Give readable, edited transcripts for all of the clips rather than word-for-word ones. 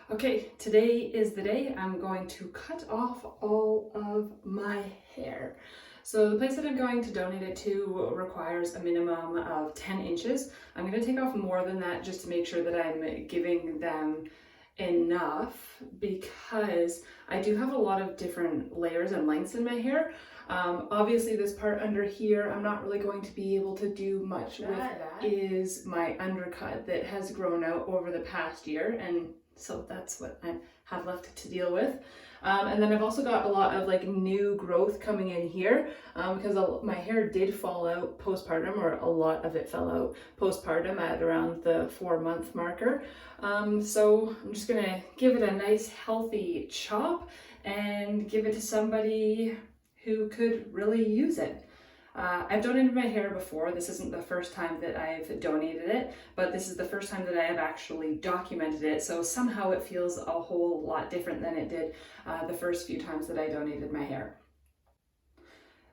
Okay, today is the day I'm going to cut off all of my hair. So the place that I'm going to donate it to requires a minimum of 10 inches. I'm going to take off more than that just to make sure that I'm giving them enough, because I do have a lot of different layers and lengths in my hair. Obviously this part under here, I'm not really going to be able to do much with. That is my undercut that has grown out over the past year, and so that's what I have left to deal with. And then I've also got a lot of like new growth coming in here because my hair did fall out postpartum, or a lot of it fell out postpartum at around the 4-month marker. So I'm just gonna give it a nice healthy chop and give it to somebody who could really use it. I've donated my hair before. This isn't the first time that I've donated it, but this is the first time that I have actually documented it. So somehow it feels a whole lot different than it did the first few times that I donated my hair.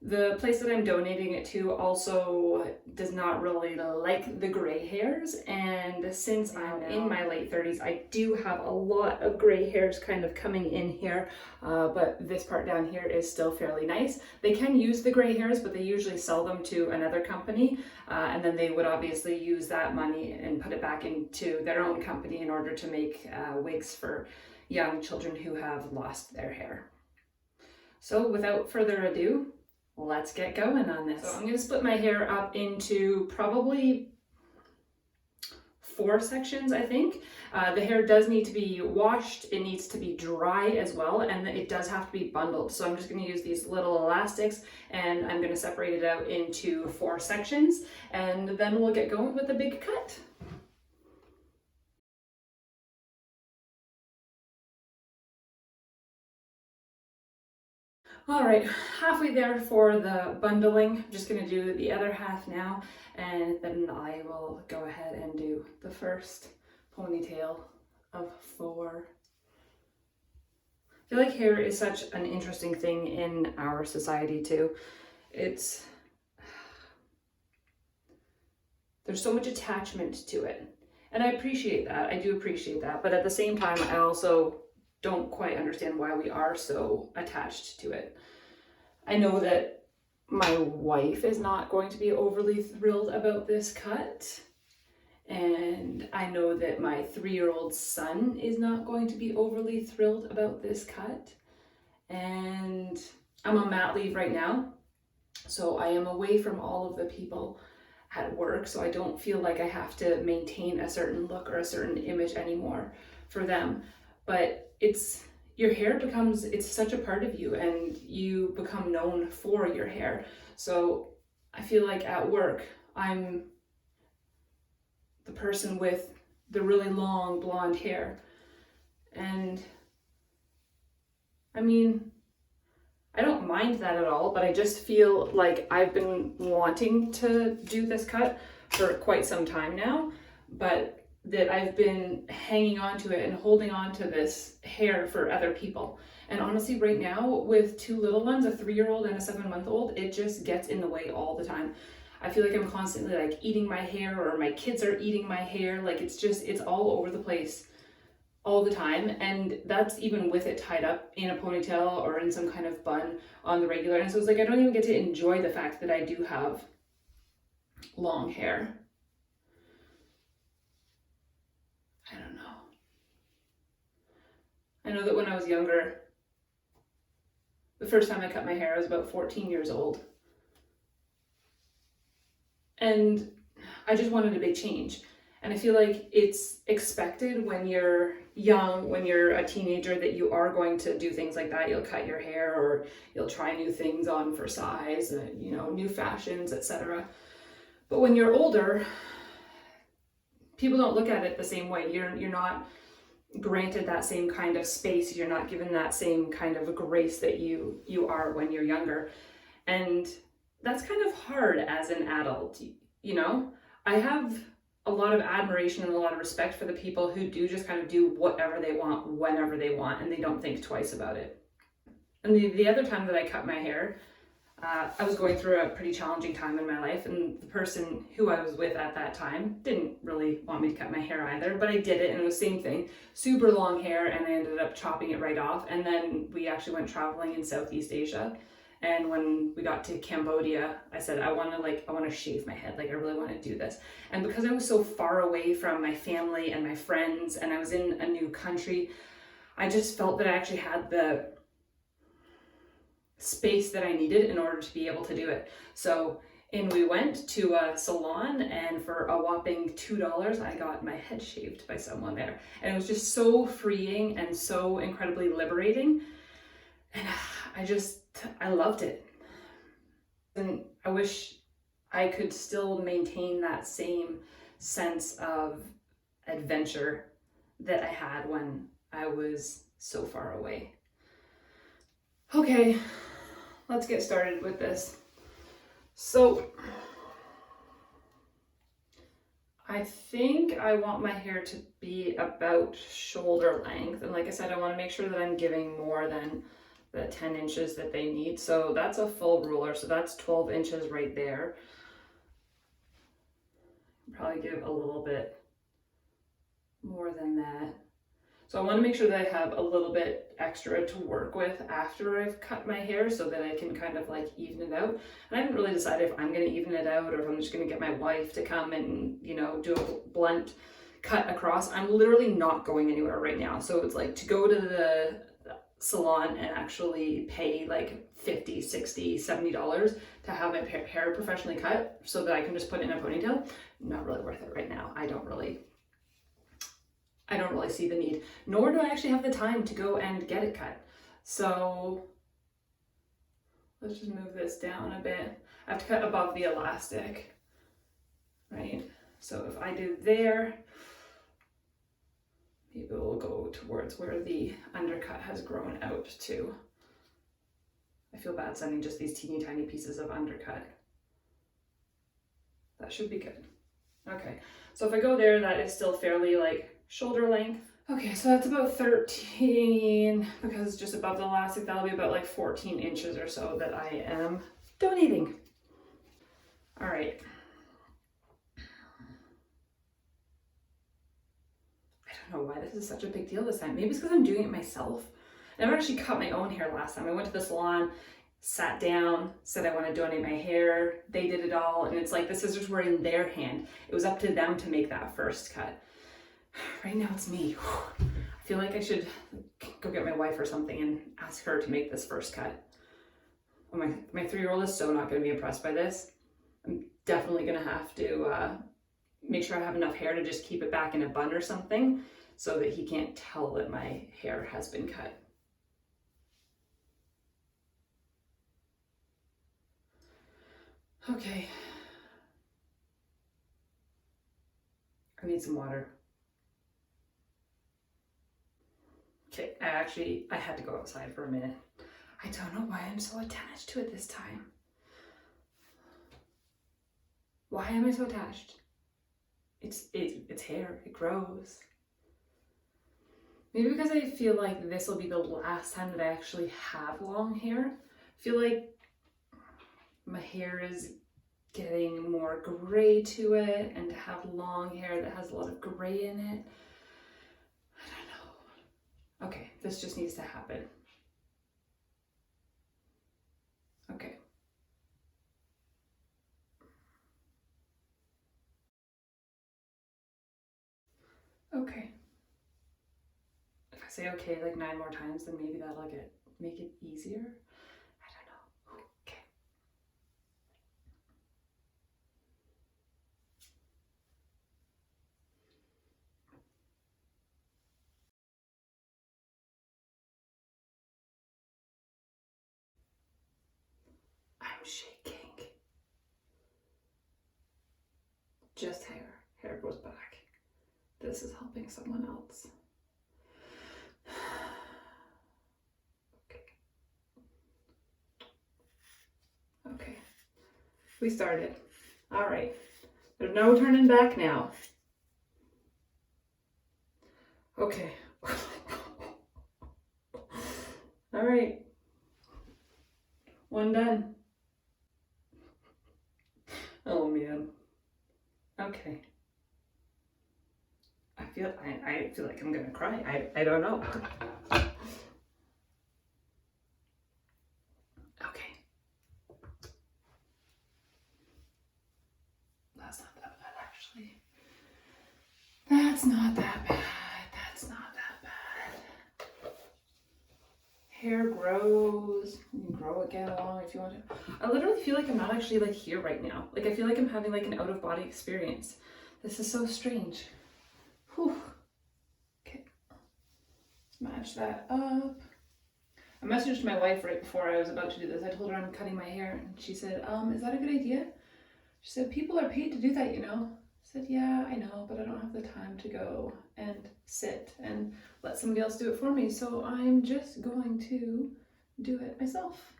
The place that I'm donating it to also does not really like the gray hairs, and since I'm in my late 30s, I do have a lot of gray hairs kind of coming in here, but this part down here is still fairly nice. They can use the gray hairs, but they usually sell them to another company, and then they would obviously use that money and put it back into their own company in order to make wigs for young children who have lost their hair. So without further ado, let's get going on this. So I'm going to split my hair up into probably 4 sections, I think. The hair does need to be washed, it needs to be dry as well, and it does have to be bundled. So I'm just going to use these little elastics and I'm going to separate it out into 4 sections, and then we'll get going with the big cut. All right, halfway there for the bundling. I'm just gonna do the other half now, and then I will go ahead and do the first ponytail of 4. I feel like hair is such an interesting thing in our society too. There's so much attachment to it, and I appreciate that. I do appreciate that, but at the same time, I also don't quite understand why we are so attached to it. I know that my wife is not going to be overly thrilled about this cut, and I know that my 3-year-old son is not going to be overly thrilled about this cut, and I'm on mat leave right now, so I am away from all of the people at work, so I don't feel like I have to maintain a certain look or a certain image anymore for them. But your hair it's such a part of you, and you become known for your hair. So I feel like at work, I'm the person with the really long blonde hair. And I mean, I don't mind that at all, but I just feel like I've been wanting to do this cut for quite some time now, but that I've been hanging on to it and holding on to this hair for other people. And honestly, right now with 2 little ones, a 3-year-old and a 7-month-old, it just gets in the way all the time. I feel like I'm constantly like eating my hair, or my kids are eating my hair. Like it's all over the place all the time. And that's even with it tied up in a ponytail or in some kind of bun on the regular. And so it's like, I don't even get to enjoy the fact that I do have long hair. I don't know. I know that when I was younger, the first time I cut my hair, I was about 14 years old. And I just wanted a big change. And I feel like it's expected when you're young, when you're a teenager, that you are going to do things like that. You'll cut your hair, or you'll try new things on for size, and, new fashions, etc. But when you're older, people don't look at it the same way. You're not granted that same kind of space. You're not given that same kind of grace that you are when you're younger. And that's kind of hard as an adult, I have a lot of admiration and a lot of respect for the people who do just kind of do whatever they want, whenever they want, and they don't think twice about it. And the other time that I cut my hair, I was going through a pretty challenging time in my life, and the person who I was with at that time didn't really want me to cut my hair either, but I did it, and it was the same thing. Super long hair, and I ended up chopping it right off, and then we actually went traveling in Southeast Asia. And when we got to Cambodia, I said, I want to shave my head. Like, I really want to do this. And because I was so far away from my family and my friends, and I was in a new country, I just felt that I actually had the space that I needed in order to be able to do it. So we went to a salon, and for a whopping $2, I got my head shaved by someone there. And it was just so freeing and so incredibly liberating. And I loved it. And I wish I could still maintain that same sense of adventure that I had when I was so far away. Okay, let's get started with this. So I think I want my hair to be about shoulder length. And like I said, I want to make sure that I'm giving more than the 10 inches that they need. So that's a full ruler. So that's 12 inches right there. Probably give a little bit more than that. So I want to make sure that I have a little bit extra to work with after I've cut my hair so that I can kind of like even it out. And I haven't really decided if I'm going to even it out or if I'm just going to get my wife to come and, you know, do a blunt cut across. I'm literally not going anywhere right now. So it's like to go to the salon and actually pay like $50, $60, $70 to have my hair professionally cut so that I can just put it in a ponytail. Not really worth it right now. I don't really see the need, nor do I actually have the time to go and get it cut. So let's just move this down a bit. I have to cut above the elastic, right? So if I do there, maybe we'll go towards where the undercut has grown out to. I feel bad sending just these teeny tiny pieces of undercut. That should be good. Okay, so if I go there, that is still fairly like shoulder length. Okay, so that's about 13, because it's just above the elastic, that'll be about like 14 inches or so that I am donating. All right. I don't know why this is such a big deal this time. Maybe it's because I'm doing it myself. I never actually cut my own hair last time. I went to the salon, sat down, said I want to donate my hair. They did it all, and it's like the scissors were in their hand. It was up to them to make that first cut. Right now it's me. I feel like I should go get my wife or something and ask her to make this first cut. Oh, my 3-year-old is so not going to be impressed by this. I'm definitely going to have to make sure I have enough hair to just keep it back in a bun or something so that he can't tell that my hair has been cut. Okay. I need some water. Okay, I had to go outside for a minute. I don't know why I'm so attached to it this time. Why am I so attached? It's hair, it grows. Maybe because I feel like this will be the last time that I actually have long hair. I feel like my hair is getting more gray to it, and to have long hair that has a lot of gray in it, I don't know. Okay, this just needs to happen. Okay. Okay. If I say okay like 9 more times, then maybe that'll make it easier. I don't know. Okay. I'm shaking. Just hair. Hair grows back. This is helping someone else. Okay. Okay. We started. All right. There's no turning back now. Okay. All right. One done. feel like I'm gonna cry. I don't know. Okay. That's not that bad, actually. That's not that bad. That's not that bad. Hair grows. You can grow it, get along if you want to. I literally feel like I'm not actually like here right now. Like I feel like I'm having like an out of body experience. This is so strange. Whew. Okay. Let's match that up. I messaged my wife right before I was about to do this. I told her I'm cutting my hair and she said, is that a good idea? She said, people are paid to do that, you know. I said, yeah, I know, but I don't have the time to go and sit and let somebody else do it for me. So I'm just going to do it myself.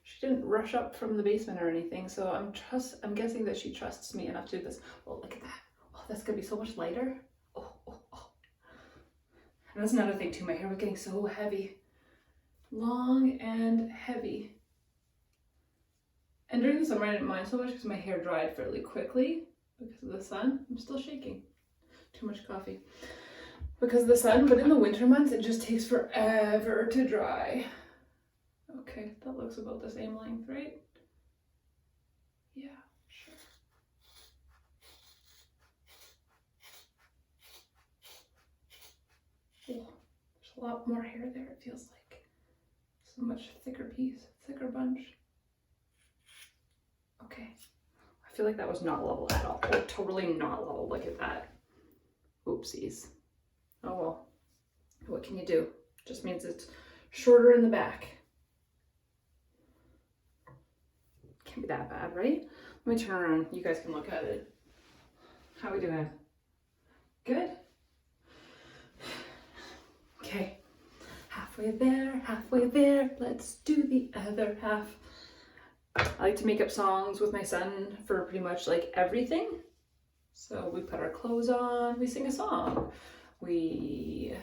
She didn't rush up from the basement or anything, so I'm guessing that she trusts me enough to do this. Oh, look at that. Oh, that's gonna be so much lighter. Oh. And that's another thing too, my hair was getting so heavy. Long and heavy. And during the summer I didn't mind so much because my hair dried fairly quickly because of the sun. I'm still shaking. Too much coffee. Because of the sun, but in the winter months it just takes forever to dry. Okay, that looks about the same length, right? Yeah, sure. Oh, there's a lot more hair there, it feels like. So much thicker piece, thicker bunch. Okay. I feel like that was not level at all. Like, totally not level. Look at that. Oopsies. Oh well. What can you do? Just means it's shorter in the back. Can't be that bad, right? Let me turn around. You guys can look at it. How are we doing? Good? Okay. Halfway there. Let's do the other half. I like to make up songs with my son for pretty much like everything. So we put our clothes on, we sing a song. We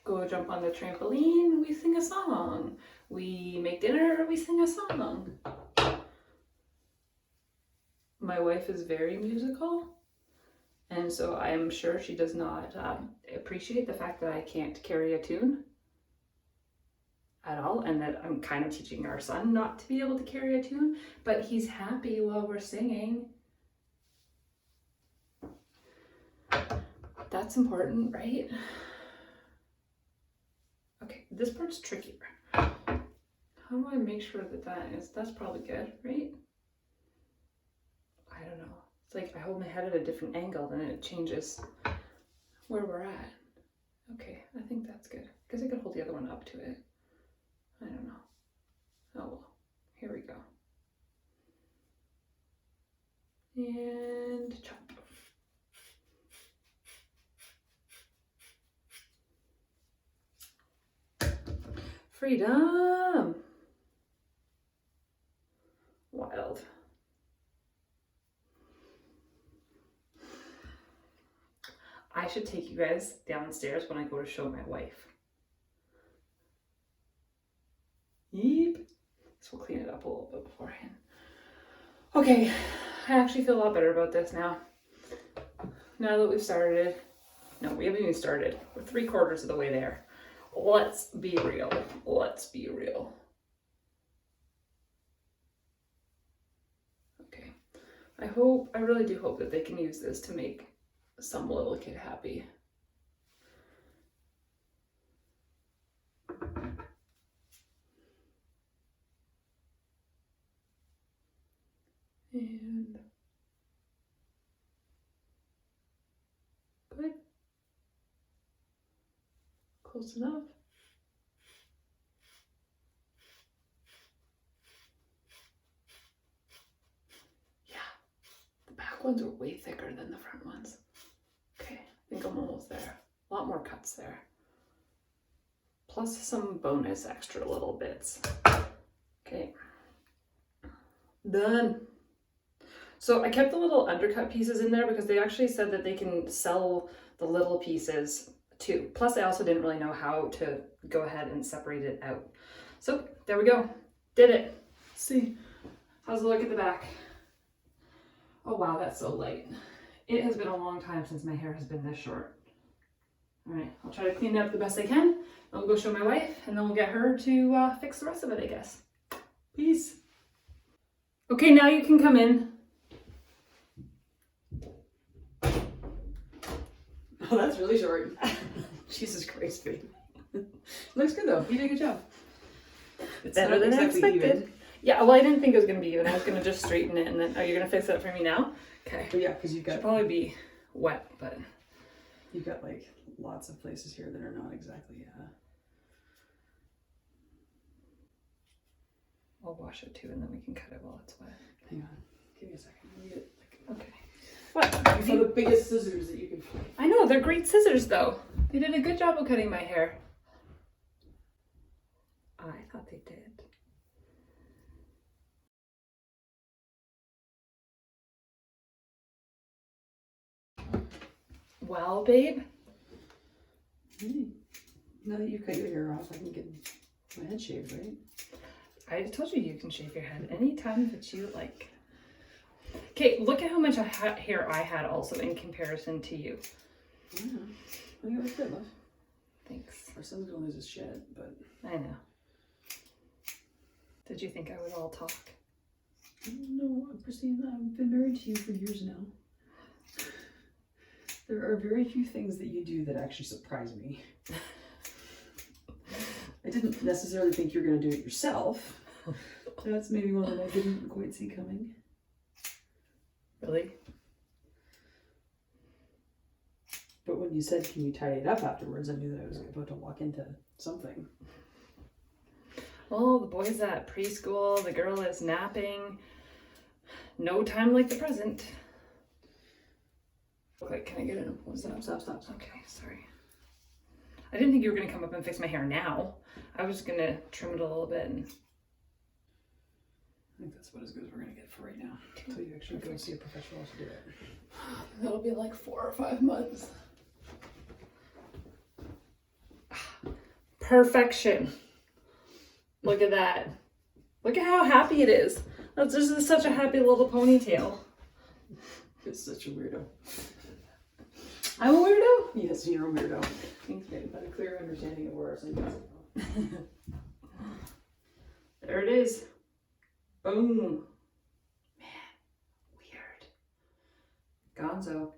go jump on the trampoline, we sing a song. We make dinner, we sing a song. My wife is very musical, and so I'm sure she does not appreciate the fact that I can't carry a tune at all, and that I'm kind of teaching our son not to be able to carry a tune, but he's happy while we're singing. That's important, right? Okay, this part's trickier. How do I make sure that that's probably good, right? I don't know. It's like I hold my head at a different angle and it changes where we're at. Okay, I think that's good. Because I could hold the other one up to it. I don't know. Oh well, here we go. And chop. Freedom! Wild. I should take you guys downstairs when I go to show my wife. Yeep. So we'll clean it up a little bit beforehand. Okay, I actually feel a lot better about this now. Now that we've started. No, we haven't even started. We're 3/4 of the way there. Let's be real. Let's be real. Okay. I really do hope that they can use this to make some little kid happy. And good. Close enough. Yeah, the back ones are way thicker than the front ones. Okay, I think I'm almost there. A lot more cuts there. Plus some bonus extra little bits. Okay, done. So I kept the little undercut pieces in there because they actually said that they can sell the little pieces too. Plus I also didn't really know how to go ahead and separate it out. So there we go. Did it. Let's see. How's it look at the back? Oh wow, that's so light. It has been a long time since my hair has been this short. All right, I'll try to clean it up the best I can. Then we'll go show my wife, and then we'll get her to fix the rest of it, I guess. Peace. Okay, now you can come in. Oh, that's really short. Jesus Christ, babe. Looks good though. You did a good job. It's Better than I exactly expected. even. Yeah, well, I didn't think it was gonna be even. I was gonna just straighten it, and then, oh, you're gonna fix that for me now? Okay. But yeah, because you've got Should probably be wet, but you've got like lots of places here that are not exactly. I'll wash it too, and then we can cut it while it's wet. Hang on, give me a second. Let me get Okay. What? for the biggest scissors that you can find. I know, they're great scissors though. They did a good job of cutting my hair. I thought they did. Well, babe. Now that you've cut your hair off, I can get my head shaved, right? I told you you can shave your head anytime that you like. Okay, look at how much hair I had also in comparison to you. Yeah, I think it looks good, love. Thanks. Our son's gonna lose his shit, but I know. Did you think I would all talk? no, Christine, I've been married to you for years now. There are very few things that you do that actually surprise me. I didn't necessarily think you were going to do it yourself. That's maybe one that I didn't quite see coming. Really? But when you said, can you tidy it up afterwards, I knew that I was about to walk into something. Well, the boy's at preschool, the girl is napping. No time like the present. Okay, can I get an appointment? Stop. Okay, sorry. I didn't think you were going to come up and fix my hair now. I was going to trim it a little bit. And I think that's about as good as we're going to get for right now. Until you actually go see a professional to do it. that'll be like 4 or 5 months. Perfection. Look at that. Look at how happy it is. This is such a happy little ponytail. It's such a weirdo. I'm a weirdo? Yes, you're a weirdo. Thanks, babe. Had a clear understanding of where our son goes. There it is. Boom. Man, weird. Gonzo.